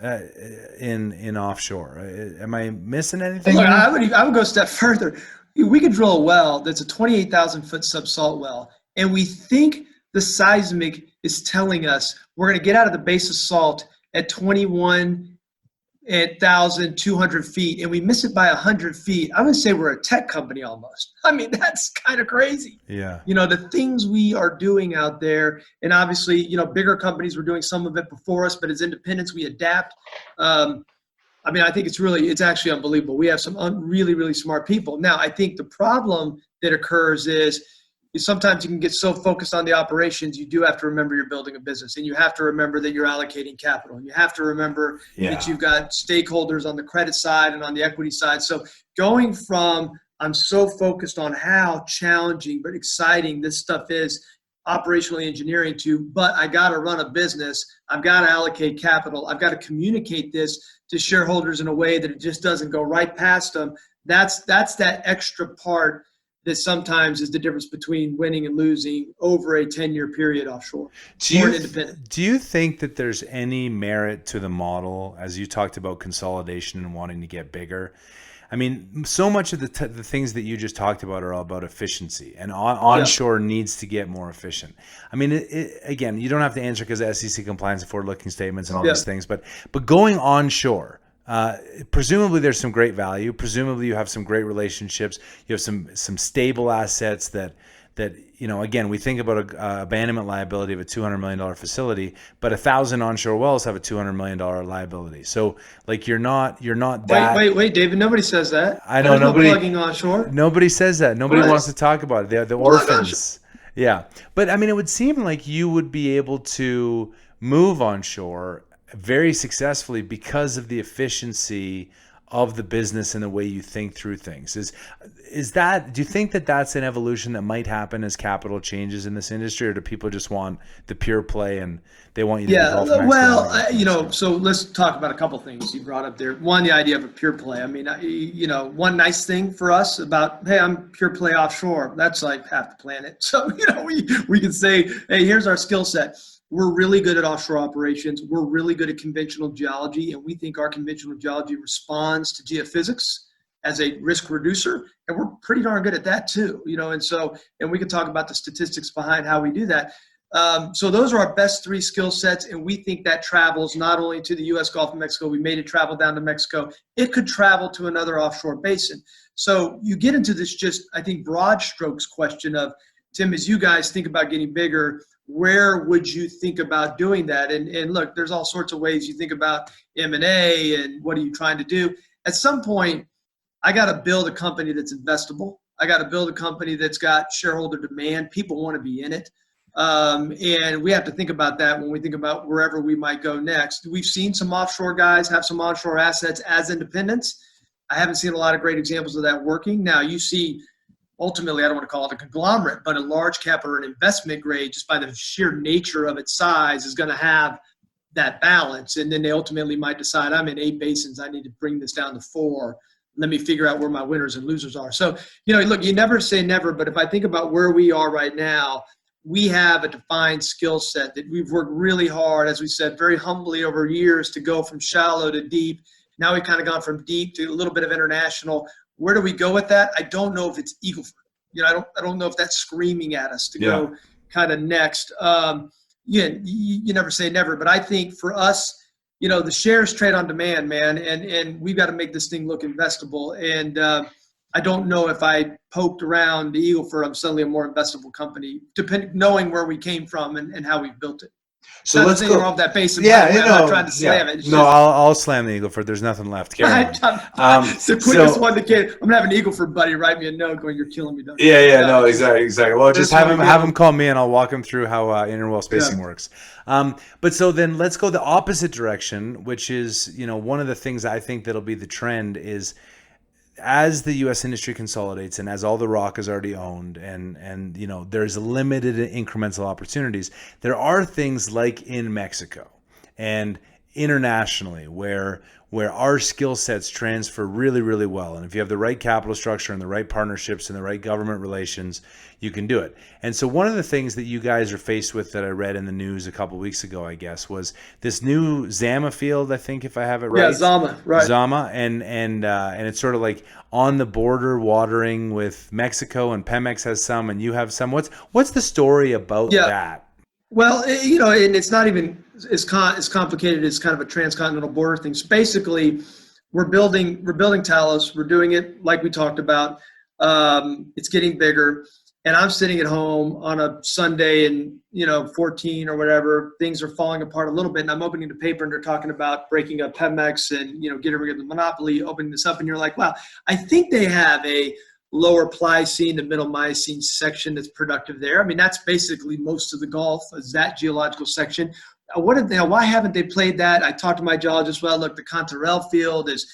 in offshore. Am I missing anything? Look, I would go a step further. We could drill a well that's a 28,000 foot subsalt well, And we think the seismic is telling us we're going to get out of the base of salt at 21,200 feet, and we miss it by 100 feet. I would say we're a tech company almost. I mean, that's kind of crazy. Yeah. The things we are doing out there, and obviously, bigger companies were doing some of it before us, but as independents, we adapt. I think it's actually unbelievable. We have some really, really smart people. Now, I think the problem that occurs is sometimes you can get so focused on the operations, you do have to remember you're building a business, and you have to remember that you're allocating capital, and you have to remember that you've got stakeholders on the credit side and on the equity side. So going from I'm so focused on how challenging but exciting this stuff is operationally engineering to, but I got to run a business, I've got to allocate capital, I've got to communicate this to shareholders in a way that it just doesn't go right past them. That's that extra part that sometimes is the difference between winning and losing over a 10-year period offshore. Do you think that there's any merit to the model, as you talked about consolidation and wanting to get bigger? I mean, so much of the things that you just talked about are all about efficiency, and onshore needs to get more efficient. I mean, again, you don't have to answer because of SEC compliance and forward-looking statements and all these things, but going onshore, presumably there's some great value. Presumably you have some great relationships. You have some stable assets that again, we think about a abandonment liability of a $200 million facility, but 1,000 onshore wells have a $200 million liability. So you're not that. Wait, David, nobody says that. I know nobody plugging offshore. Nobody says that. Nobody wants to talk about it. The orphans. Yeah. But I mean, it would seem like you would be able to move onshore very successfully because of the efficiency of the business and the way you think through things. Is that, do you think that that's an evolution that might happen as capital changes in this industry, or do people just want the pure play and they want you to be Gulf of Mexico? So let's talk about a couple things you brought up there. One, the idea of a pure play. I mean, one nice thing for us about, hey, I'm pure play offshore. That's like half the planet. So, we can say, hey, here's our skill set. We're really good at offshore operations. We're really good at conventional geology, and we think our conventional geology responds to geophysics as a risk reducer, and we're pretty darn good at that too. And we can talk about the statistics behind how we do that. So those are our best three skill sets, and we think that travels not only to the U.S. Gulf of Mexico. We made it travel down to Mexico. It could travel to another offshore basin. So you get into this just, I think, broad strokes question of, Tim, as you guys think about getting bigger, where would you think about doing that? And look, there's all sorts of ways you think about M&A and what are you trying to do. At some point, I got to build a company that's investable. I got to build a company that's got shareholder demand. People want to be in it. And we have to think about that when we think about wherever we might go next. We've seen some offshore guys have some onshore assets as independents. I haven't seen a lot of great examples of that working. Now, you see, ultimately, I don't want to call it a conglomerate, but a large cap or an investment grade, just by the sheer nature of its size, is going to have that balance. And then they ultimately might decide, I'm in 8 basins, I need to bring this down to 4. Let me figure out where my winners and losers are. So, look, you never say never, but if I think about where we are right now, we have a defined skill set that we've worked really hard, as we said, very humbly over years to go from shallow to deep. Now we've kind of gone from deep to a little bit of international. Where do we go with that? I don't know if it's Eagle Ford. I don't know if that's screaming at us to go kind of next. You never say never, but I think for us, the shares trade on demand, man, and we've got to make this thing look investable. And I don't know if I poked around the Eagle Ford, I'm suddenly a more investable company, knowing where we came from and how we've built it. So let's go off that base. I'm not trying to slam it. I'll slam the Eagle Ford. There's nothing left. It's the quickest one that can. I'm gonna have an Eagle Ford buddy write me a note going, "You're killing me." No, exactly. Well, just have him call me, and I'll walk him through how interwell spacing works. But so then let's go the opposite direction, which is one of the things I think that'll be the trend is, as the U.S. industry consolidates and as all the rock is already owned and there's limited incremental opportunities, there are things like in Mexico and internationally where our skill sets transfer really, really well. And if you have the right capital structure and the right partnerships and the right government relations, you can do it. And so one of the things that you guys are faced with that I read in the news a couple of weeks ago, I guess, was this new Zama field, I think, if I have it right. Yeah, Zama, right. Zama, and it's sort of like on the border watering with Mexico, and Pemex has some and you have some. What's the story about that? Well, and it's not even as complicated as kind of a transcontinental border thing. So basically, we're building Talos. We're doing it like we talked about. It's getting bigger, and I'm sitting at home on a Sunday in 14 or whatever. Things are falling apart a little bit, and I'm opening the paper, and they're talking about breaking up Pemex and getting rid of the monopoly, opening this up, and you're like, wow, I think they have a lower Pliocene to middle Miocene section that's productive there. I mean, that's basically most of the Gulf, is that geological section. Why haven't they played that? I talked to my geologist. Well, look, the Cantarell field is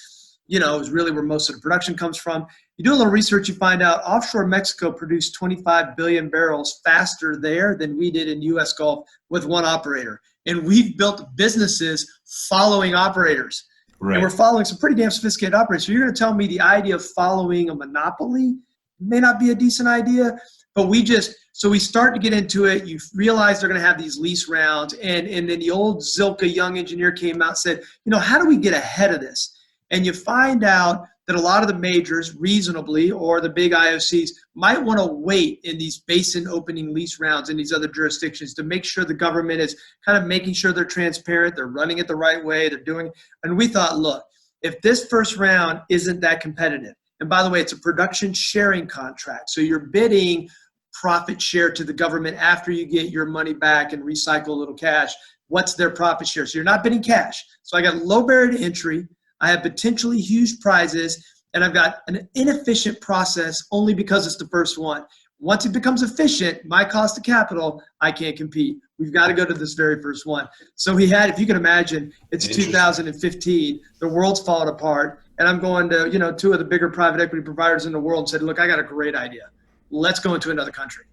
really where most of the production comes from. You do a little research, you find out offshore Mexico produced 25 billion barrels faster there than we did in U.S. Gulf with one operator. And we've built businesses following operators. Right. And we're following some pretty damn sophisticated operators. So you're going to tell me the idea of following a monopoly may not be a decent idea, but we start to get into it. You realize they're going to have these lease rounds. And then the old Zilka young engineer came out and said, how do we get ahead of this? And you find out that a lot of the majors reasonably, or the big IOCs, might want to wait in these basin opening lease rounds in these other jurisdictions to make sure the government is kind of making sure they're transparent, they're running it the right way, they're doing. And we thought, look, if this first round isn't that competitive, and by the way, it's a production sharing contract, so you're bidding profit share to the government after you get your money back and recycle a little cash. What's their profit share? So you're not bidding cash. So I got low barrier to entry. I have potentially huge prizes, and I've got an inefficient process only because it's the first one. Once it becomes efficient, my cost of capital, I can't compete. We've got to go to this very first one. So if you can imagine, it's 2015, the world's falling apart, and I'm going to, two of the bigger private equity providers in the world and said, look, I got a great idea. Let's go into another country.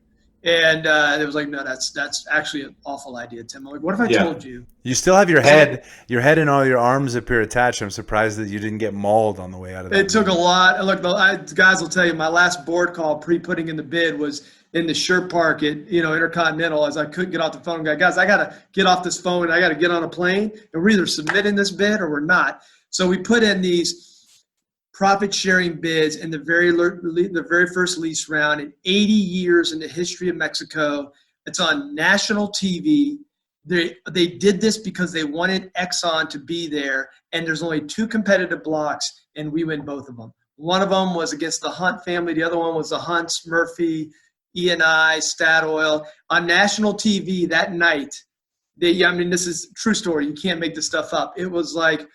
And it was like, no, that's actually an awful idea, Tim. I'm like, what if I told you? You still have your head and all your arms appear attached. I'm surprised that you didn't get mauled on the way out of that. It took a lot. Look, guys will tell you, my last board call pre-putting in the bid was in the Sherp Park at Intercontinental, as I couldn't get off the phone. Guys, I got to get off this phone, and I got to get on a plane, and we're either submitting this bid or we're not. So we put in these profit-sharing bids in the very first lease round in 80 years in the history of Mexico. It's on national TV. They did this because they wanted Exxon to be there, and there's only two competitive blocks, and we win both of them. One of them was against the Hunt family. The other one was the Hunts, Murphy, E&I, Statoil. On national TV that night, this is a true story. You can't make this stuff up. It was like,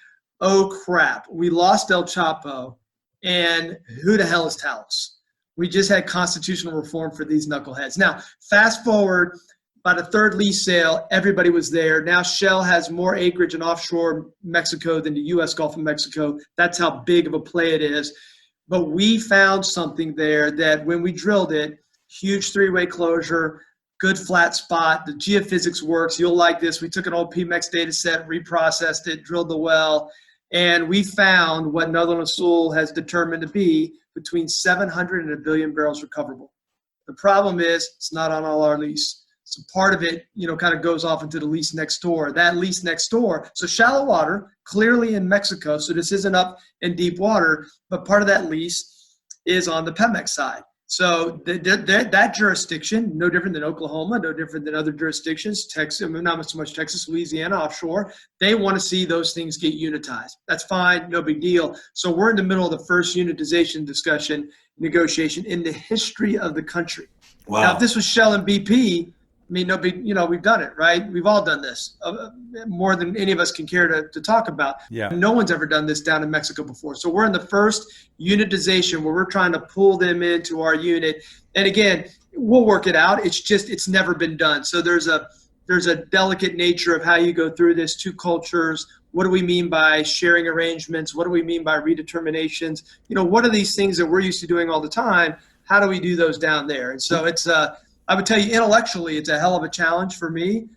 oh crap, we lost El Chapo, and who the hell is Talos? We just had constitutional reform for these knuckleheads. Now, fast forward, about a third lease sale, everybody was there. Now Shell has more acreage in offshore Mexico than the U.S. Gulf of Mexico. That's how big of a play it is. But we found something there that when we drilled it, huge three-way closure, good flat spot. The geophysics works. You'll like this. We took an old PMEX data set, reprocessed it, drilled the well, and we found what Netherland Sewell has determined to be between 700 and 1 billion barrels recoverable. The problem is it's not on all our lease. So part of it, kind of goes off into the lease next door. That lease next door, so shallow water, clearly in Mexico, so this isn't up in deep water, but part of that lease is on the Pemex side. So that jurisdiction, no different than Oklahoma, no different than other jurisdictions, Texas, not so much Texas, Louisiana, offshore, they want to see those things get unitized. That's fine, no big deal. So we're in the middle of the first unitization discussion, negotiation in the history of the country. Wow. Now, if this was Shell and BP, no big, we've done it, right? We've all done this more than any of us can care to talk about. Yeah. No one's ever done this down in Mexico before. So we're in the first unitization where we're trying to pull them into our unit. And again, we'll work it out. It's never been done. So there's a delicate nature of how you go through this, two cultures. What do we mean by sharing arrangements? What do we mean by redeterminations? What are these things that we're used to doing all the time? How do we do those down there? And so I would tell you intellectually, it's a hell of a challenge for me.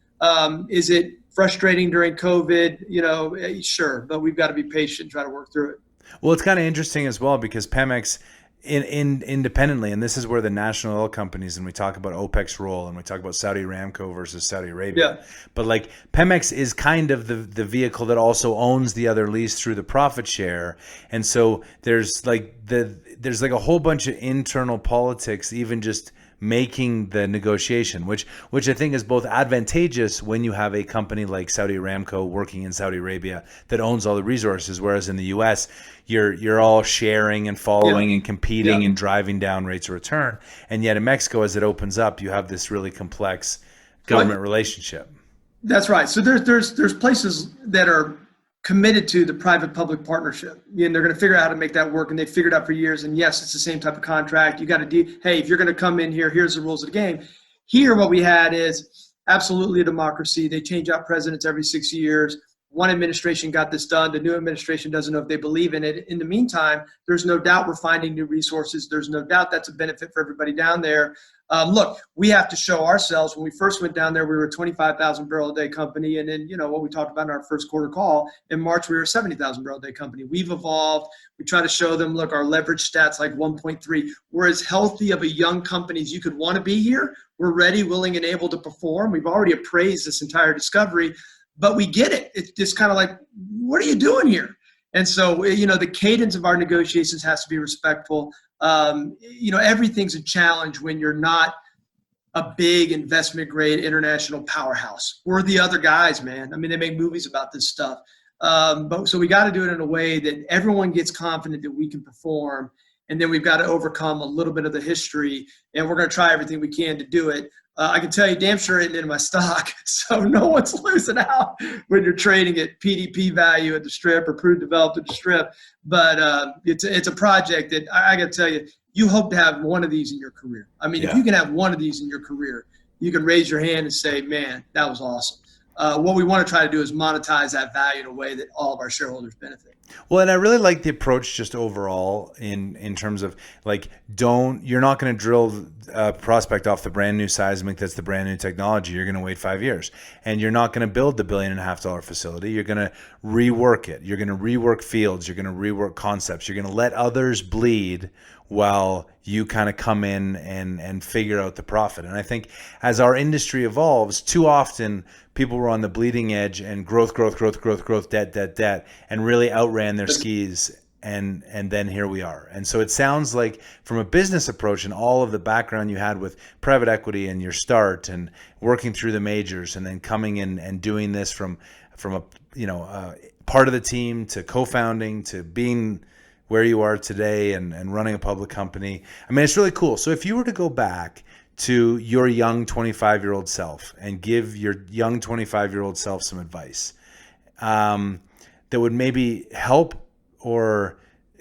Is it frustrating during COVID, sure, but we've got to be patient and try to work through it. Well, it's kind of interesting as well because Pemex, in independently, and this is where the national oil companies, and we talk about OPEC's role, and we talk about Saudi Aramco versus Saudi Arabia. Yeah. But like Pemex is kind of the vehicle that also owns the other lease through the profit share, and so there's like a whole bunch of internal politics, even just making the negotiation, which I think is both advantageous when you have a company like Saudi Aramco working in Saudi Arabia that owns all the resources, whereas in the U.S. you're all sharing and following and competing and driving down rates of return, and yet in Mexico, as it opens up, you have this really complex government relationship. That's right. So there's places that are committed to the private-public partnership, and they're going to figure out how to make that work, and they've figured out for years. And yes, it's the same type of contract. You got to do, hey, if you're going to come in here, here's the rules of the game. Here, what we had is absolutely a democracy. They change out presidents every 6 years. One administration got this done. The new administration doesn't know if they believe in it. In the meantime, there's no doubt we're finding new resources. There's no doubt that's a benefit for everybody down there. Look, we have to show ourselves. When we first went down there, we were a 25,000 barrel a day company. And then, what we talked about in our first quarter call, in March, we were a 70,000 barrel a day company. We've evolved. We try to show them, look, our leverage stats like 1.3. We're as healthy of a young company as you could want to be here. We're ready, willing, and able to perform. We've already appraised this entire discovery, but we get it. It's just kind of like, what are you doing here? And so, the cadence of our negotiations has to be respectful. Everything's a challenge when you're not a big investment grade international powerhouse. We're the other guys, man. I mean, they make movies about this stuff. So we got to do it in a way that everyone gets confident that we can perform. And then we've got to overcome a little bit of the history, and we're going to try everything we can to do it. I can tell you damn sure it ain't in my stock, so no one's losing out when you're trading at PDP value at the strip or proved developed at the strip. But it's a project that I got to tell you, you hope to have one of these in your career. I mean, if you can have one of these in your career, you can raise your hand and say, man, that was awesome. What we want to try to do is monetize that value in a way that all of our shareholders benefit. Well, and I really like the approach just overall in terms of like, you're not going to drill a prospect off the brand new seismic that's the brand new technology. You're going to wait 5 years, and you're not going to build the $1.5 billion facility. You're going to rework it. You're going to rework fields. You're going to rework concepts. You're going to let others bleed while you kind of come in and figure out the profit. And I think as our industry evolves, too often people were on the bleeding edge and growth, debt, and really outran their skis. And then here we are. And so it sounds like from a business approach and all of the background you had with private equity and your start and working through the majors and then coming in and doing this from a part of the team to co-founding to being where you are today and running a public company. I mean, it's really cool. So if you were to go back to your young 25-year-old self and give your young 25-year-old self some advice that would maybe help or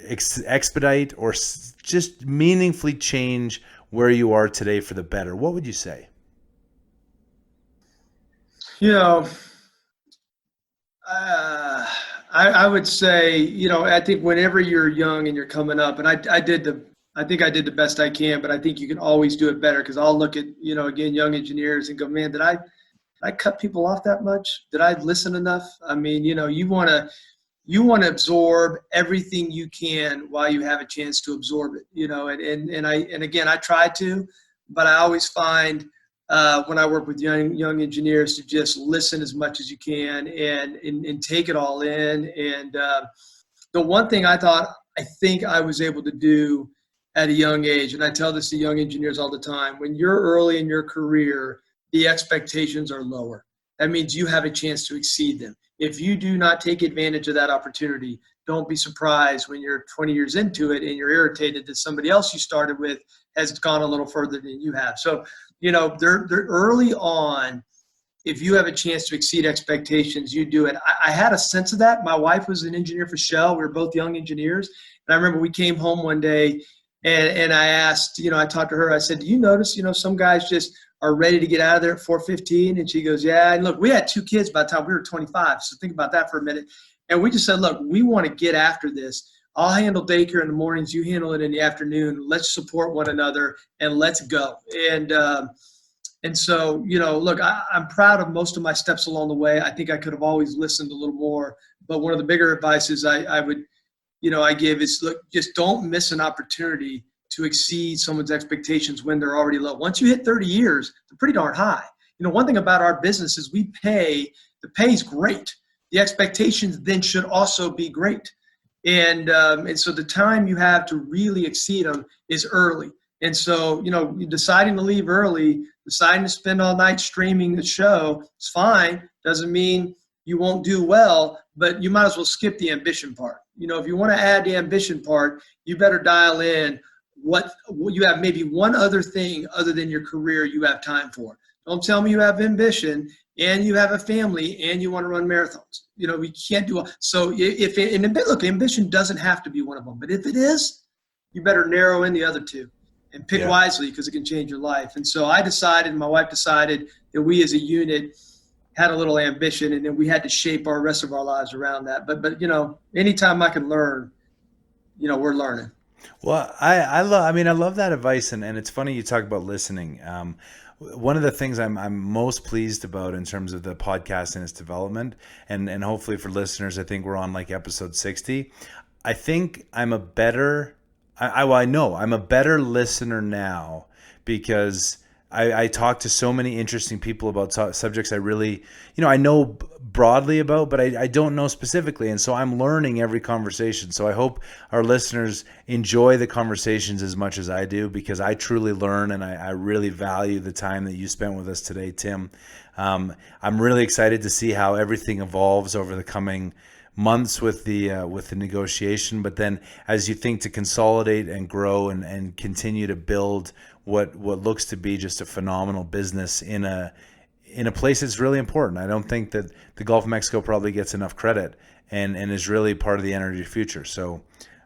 expedite or just meaningfully change where you are today for the better, what would you say? I would say, I think whenever you're young and you're coming up, and I think I did the best I can, but I think you can always do it better, because I'll look at, again, young engineers and go, man, did I cut people off that much? Did I listen enough? I mean, you want to absorb everything you can while you have a chance to absorb it, and again, I try to, but I always find when I work with young engineers to just listen as much as you can and take it all in. And the one thing I think I was able to do at a young age, and I tell this to young engineers all the time, when you're early in your career, the expectations are lower. That means you have a chance to exceed them. If you do not take advantage of that opportunity, don't be surprised when you're 20 years into it and you're irritated that somebody else you started with has gone a little further than you have. So, they're early on. If you have a chance to exceed expectations, you do it. I had a sense of that. My wife was an engineer for Shell. We were both young engineers. And I remember we came home one day and I asked, I talked to her. I said, do you notice, some guys just are ready to get out of there at 4:15? And she goes, yeah. And look, we had 2 kids by the time we were 25. So think about that for a minute. And we just said, look, we want to get after this. I'll handle daycare in the mornings. You handle it in the afternoon. Let's support one another and let's go. And And so, look, I'm proud of most of my steps along the way. I think I could have always listened a little more. But one of the bigger advices I would, I give is, look, just don't miss an opportunity to exceed someone's expectations when they're already low. Once you hit 30 years, they're pretty darn high. One thing about our business is the pay's great. The expectations then should also be great. And so the time you have to really exceed them is early. And so, deciding to leave early, deciding to spend all night streaming the show, it's fine. Doesn't mean you won't do well, but you might as well skip the ambition part. If you want to add the ambition part, you better dial in what you have, maybe one other thing other than your career you have time for. Don't tell me you have ambition and you have a family and you want to run marathons. We can't do so. Look, ambition doesn't have to be one of them, but if it is, you better narrow in the other two and pick wisely, because it can change your life. And so I decided, my wife decided, that we as a unit had a little ambition, and then we had to shape our rest of our lives around that. But anytime I can learn, we're learning. Well, I love that advice, and it's funny you talk about listening. One of the things I'm most pleased about in terms of the podcast and its development, and hopefully for listeners, I think we're on like episode 60. I think I'm a better, I know I'm a better listener now because I talk to so many interesting people about subjects I really, I know broadly about, but I don't know specifically. And so I'm learning every conversation. So I hope our listeners enjoy the conversations as much as I do, because I truly learn, and I really value the time that you spent with us today, Tim. I'm really excited to see how everything evolves over the coming months with the negotiation. But then as you think to consolidate and grow and continue to build what looks to be just a phenomenal business in a place that's really important. I don't think that the Gulf of Mexico probably gets enough credit and is really part of the energy future. So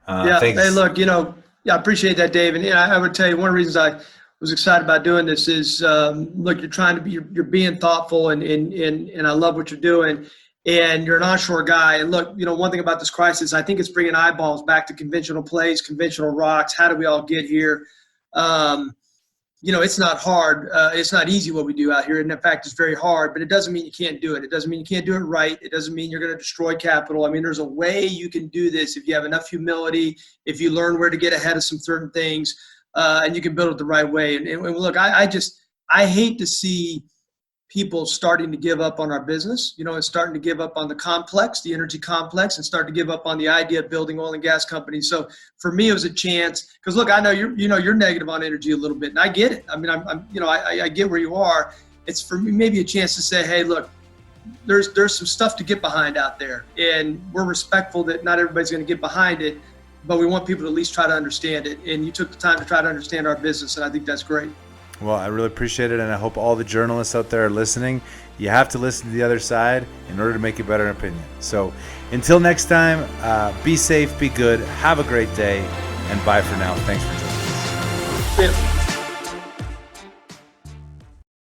thanks. Hey, look, I appreciate that, Dave. And I would tell you, one of the reasons I was excited about doing this is, look, you're being thoughtful, and I love what you're doing. And you're an onshore guy. And look, one thing about this crisis, I think it's bringing eyeballs back to conventional plays, conventional rocks. How do we all get here? It's not hard. It's not easy what we do out here. And in fact, it's very hard, but it doesn't mean you can't do it. It doesn't mean you can't do it right. It doesn't mean you're going to destroy capital. I mean, there's a way you can do this if you have enough humility, if you learn where to get ahead of some certain things, and you can build it the right way. And look, I hate to see people starting to give up on our business, and starting to give up on the energy complex, and start to give up on the idea of building oil and gas companies. So for me, it was a chance, because look, I know you're negative on energy a little bit, and I get it. I mean, I get where you are. It's for me maybe a chance to say, hey, look, there's some stuff to get behind out there, and we're respectful that not everybody's going to get behind it, but we want people to at least try to understand it. And you took the time to try to understand our business, and I think that's great. Well, I really appreciate it, and I hope all the journalists out there are listening. You have to listen to the other side in order to make a better opinion. So until next time, be safe, be good, have a great day, and bye for now. Thanks for joining us. Yeah.